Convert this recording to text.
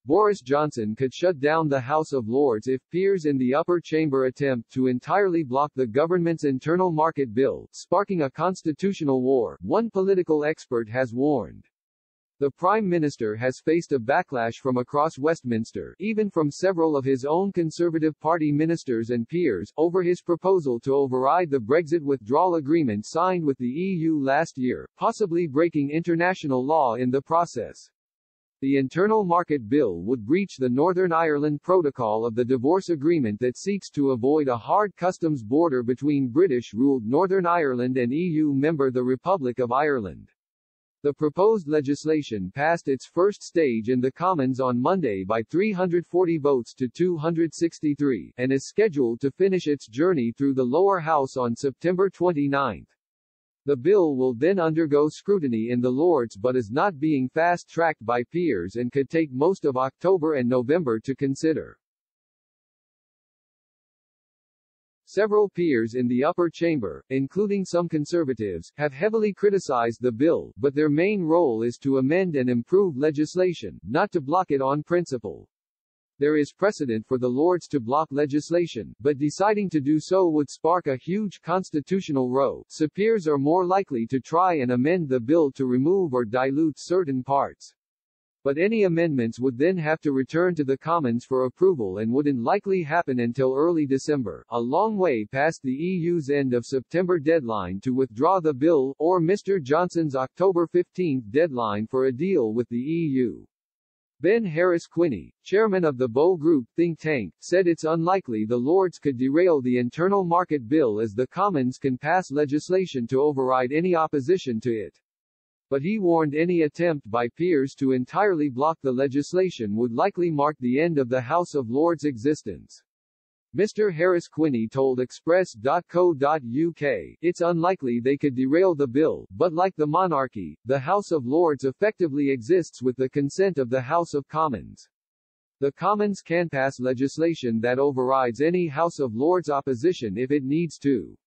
Boris Johnson could shut down the House of Lords if peers in the upper chamber attempt to entirely block the government's internal market bill, sparking a constitutional war, one political expert has warned. The Prime Minister has faced a backlash from across Westminster, even from several of his own Conservative Party ministers and peers, over his proposal to override the Brexit withdrawal agreement signed with the EU last year, possibly breaking international law in the process. The Internal Market Bill would breach the Northern Ireland Protocol of the divorce agreement that seeks to avoid a hard customs border between British-ruled Northern Ireland and EU member the Republic of Ireland. The proposed legislation passed its first stage in the Commons on Monday by 340 votes to 263, and is scheduled to finish its journey through the lower house on September 29. The bill will then undergo scrutiny in the Lords but is not being fast-tracked by peers and could take most of October and November to consider. Several peers in the upper chamber, including some Conservatives, have heavily criticized the bill, but their main role is to amend and improve legislation, not to block it on principle. There is precedent for the Lords to block legislation, but deciding to do so would spark a huge constitutional row, so peers are more likely to try and amend the bill to remove or dilute certain parts. But any amendments would then have to return to the Commons for approval and wouldn't likely happen until early December, a long way past the EU's end of September deadline to withdraw the bill, or Mr. Johnson's October 15 deadline for a deal with the EU. Ben Harris-Quinney, chairman of the Bow Group think tank, said it's unlikely the Lords could derail the Internal Market Bill as the Commons can pass legislation to override any opposition to it. But he warned any attempt by peers to entirely block the legislation would likely mark the end of the House of Lords' existence. Mr. Harris-Quinney told Express.co.uk, it's unlikely they could derail the bill, but like the monarchy, the House of Lords effectively exists with the consent of the House of Commons. The Commons can pass legislation that overrides any House of Lords opposition if it needs to.